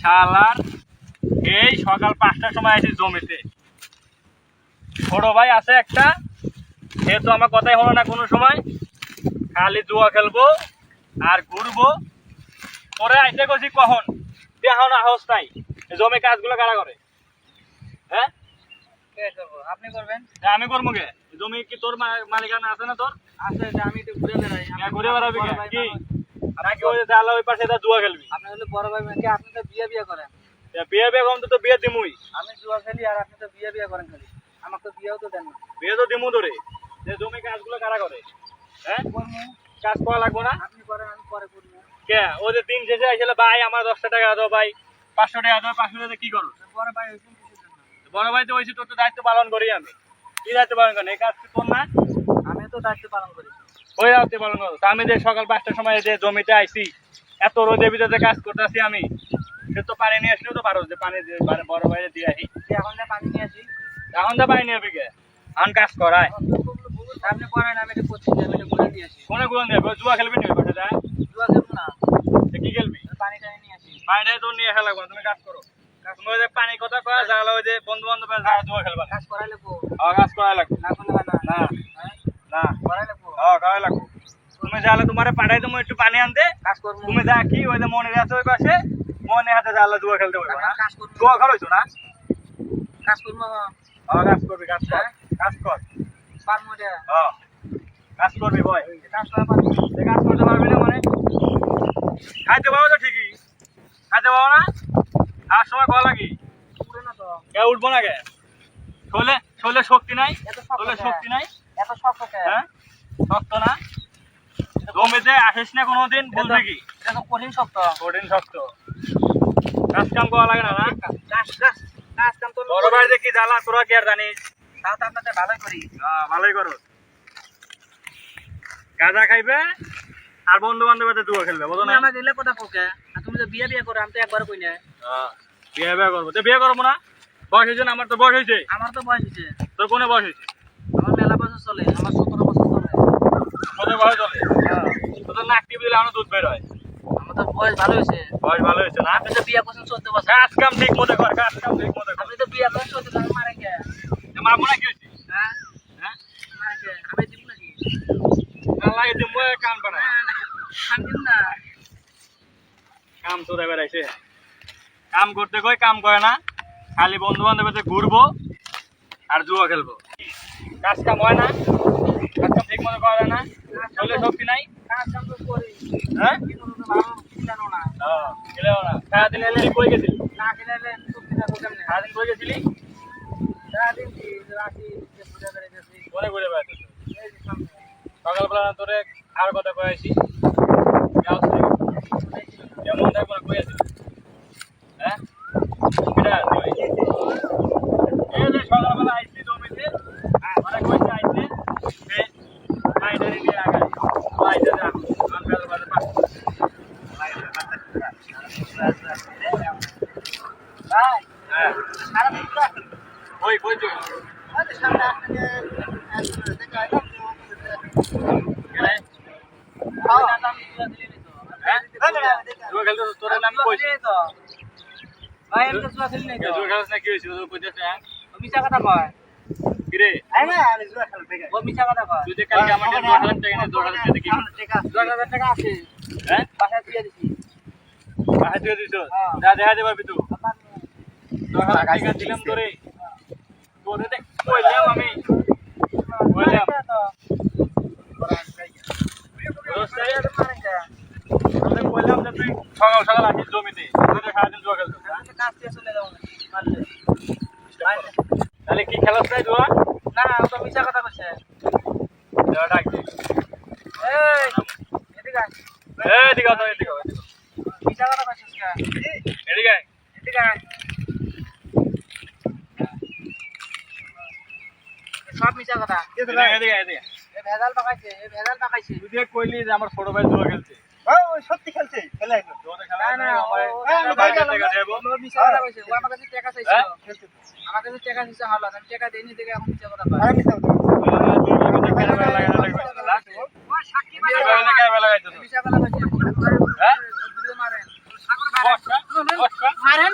শালার এই সকাল 5টার সময় আসি জমিতে, ছোট ভাই আছে একটা, সে তো আমার কথাই হলো না কোনো সময়, খালি জুয়া খেলবো আর ঘুরবো। পরে আইসে গেছি কখন দেখো না হাউস নাই, জমি কাজগুলো কারা করে? হ্যাঁ আপনি করবেন? আমি করবো কে? জমি কি তোর মালিকানা আছে না? তোর আছে, আমি তো ঘুরে বেড়াই। ঘুরে বেড়াবি কি নাকি ওই জালা ওই পাশে জুয়া খেলবি? আপনি হলে বড় ভাই, আপনি তো বিয়ে করেন। বিয়ে কম তো বিয়ে দিমুই। আমি জুয়া খেলি আর আপনি তো বিয়ে করেন খালি, আমার তো বিয়েও তো দেন না। বিয়ে তো দিমু ধরে, যে জমি কাজগুলো কারা করে? হ্যাঁ কাজ করা লাগবো না? আপনি করেন, আমি পরে করবো। কে ওই যে দিন শেষে আসলে ভাই আমার 10 টাকা দাও, ভাই 500 টাকা দাও, 500 টাকা কি করো? বড় ভাই হয়েছেন, বড় ভাই তো হয়েছি, তোর তো দায়িত্ব পালন করি আমি। কি দায়িত্ব পালন করেন? এই কাজ কি তোর না? আমি তো দায়িত্ব পালন করি। ওই দায়িত্ব পালন করো। তা আমি যে সকাল 5টার সময় যে জমিতে আইছি, এত রোদে ভিতরে কাজ করতেছি আমি, সে তো পানি নিয়ে আসলেও তো পারো যে পানি বড় ভাইরে দিয়ে আসি। এখন যে পানি নিয়ে আসি, এখন তো পানি নিয়ে বিকে এখন কাজ করায়। আপনি করেন, আমি এটা করছি, আমি এটা ঘুরে দিয়ে আসি। কোনে গুলো নেবে? জুয়া খেলবি নিবে পাশে যায়? জুয়া খেলবো না, কি খেলবি? পানি টানি নিয়ে আসি। পানিটাই তোর নিয়ে খেলা লাগবে, তুমি কাজ করো। তুমি ওই যে পানি কথা কয়া যাওয়া ওই যে বন্ধু বান্ধব জুয়া খেলবা কাজ করাই লাগবো। কাজ করাই লাগবে না করলে হয় না। না না করাই লাগবো। করাই লাগবে। তুমি যাহলে তোমার পাঠাই দেবো একটু পানি আনতে, কাজ করবো। তুমি যা কি ওই যে মনে আছে ওই পাশে মনে হাতে যাহলে জুয়া খেলতে পারবে না। কাজ করবো। জুয়া খেলাইছো না? কাজ করবো। কাজ করবি, কাজ কর, কাজ কর। পারবো এটা। কাজ করবি ভয়, কাজ করা পারবো। কাজ করতে পারবি না মানে? খাইতে পারবো তো ঠিকই, খাইতে পারবো না? আর সময় কল লাগি উঠে না তো। কে উঠবো না কে? শোলে শক্তি নাই, এত শক্ত শোলে কে? শক্তি নাই। এত শক্ত কে? হ্যাঁ শক্ত না? জমিতে আসিস না কোনোদিন, বুঝবি কি? এটা তো কঠিন শক্ত। কঠিন শক্ত, কাজ কাম করা লাগে না? না কাজ কাম তো বড় ভাই দেখি জ্বালা, তোরা কি আর জানিস? তাও তো আপনাদের ভালোই করি। ভালোই করো। গাঁজা খাইবে আর বন্ধু বান্ধবের জুয়া খেলবে, বুঝো তুমি না? আমাকে দিলে কথা কোকে, আর তুমি তো বিয়ে করো, আমি তো একবার কই না। বিয়ে করবো তো বিয়ে করবো না? বয়স হয়েছে না? আমার তো বয়স হয়েছে। আমার তো বয়স হয়েছে, তোর কোনে বয়স হয়েছে? আমার মেলা বছর চলে, আমার 17 বছর চলে। তোদের বয়স চলে? তোদের নাক টিপে দিলে এখনো দুধ বের হয়। আমার তো বয়স ভালো হয়েছে। বয়স ভালো হয়েছে না? আপনি তো বিয়ে করছেন 14 বছর। কাজ কাম ঠিক মতো কর, কাজ কাম ঠিক মতো কর। আপনি তো বিয়ে করছেন 14 বছর, মারে কে? মারবো না কি হয়েছে? হ্যাঁ হ্যাঁ মারে কে? আমি দিব নাকি? আল্লাহ দিব কাম পানা, আমি দিব না। কাম তোরা বেড়াইছে, কাম করতে কই কাম করে না, খালি বন্ধু বান্ধবের ঘুরবো আর জুয়া খেলবো। কাজ কাম হয় না, কাজ কাম ঠিক মতো করা যায় না, শরীরে শক্তি নাই। কাজ কাম তো করি, হ্যাঁ কিন্তু তো ভালো খিলানো না। খেলেও না। সারাদিন এলে কই গেছিলি? না খেলালে শক্তি থাকবো কেমনে? সারাদিন কই গেছিলি? সারাদিন কি রাখি, ঘুরে বেড়ে গেছি। মনে ঘুরে বেড়াচ্ছিস? এই যে সামনে। সকালবেলা না তোরে আর কথা কয়েছি, কেমন থাকবো না কয়েছি? হ্যাঁ এটা এই যে সকালবেলা আইসি জমিতে, মানে কইছে আইসে সে লাইটারি নিয়ে আগাই লাইটারি রাখো আমি বেলা বাজে 5টা। ভাই, হ্যাঁ সারাদিন তো আছে। কই কই তো ওই যে সামনে আপনাকে দেখা হয় না? গেলে খাওয়া দাম দিয়ে দিলি তো। হ্যাঁ জুয়া খেলতে তোর নাম কইছি তো ভাই, আমি তো জুয়া খেলি নাই তো। জুয়া খেলাস না কি হয়েছে? ও কইতেছে হ্যাঁ ও মিছা কথা কয়। কিরে এই না, আমি জুয়া খেলতে গেছি। ও মিছা কথা কয়। তুই যে কালকে আমাকে 2000 টাকা না 2000 টাকা কি? 2000 টাকা আছে, হ্যাঁ বাসায় দিয়ে দিছি। বাহাই দিয়ে দিছ? হ্যাঁ। যা দেখা যাবে তুই 2000 টাকা দিলাম তোরে, তোরে দেখ কইলাম আমি কইলাম তোরে কইলাম যে তুই সকাল সকাল আসিস জমিতে, তুই তো সারাদিন জুয়া খেলছিস। কাজ দিয়ে চলে যাবো না, মারলে। তাহলে কি খেলাস নাই জুয়া? না, ও তো মিছা কথা কইছে। ডাক দে। এই, এদিকে আয়। এদিকে আয়, এদিকে আয়, মিছা কথা কইছিস কে? এদিকে আয়। এদিকে আয়। সব মিছা কথা। এদিকে আয়, এদিকে আয়। এ ভেজাল পাকাইছে, এ ভেজাল পাকাইছে। তুই যে কইলি যে আমার ছোট ভাই জুয়া খেলছে, ওই সত্যি খেলছে, খেলে এখন। তোরে খেলা না, না, আমার বাইরে টাকা দেবো। ও মিছা কথা কইছে। ও আমার কাছে টাকা চাইছিল। আমার কাছে টাকা চাইছে, হালো, আমি টাকা দেইনি দেখে এখন মিছা কথা কয়। ও সাক্ষী বানায়। মিছা কথা কইছে। ভিডিও মারেন। মারেন বসকা, বসকা। মারেন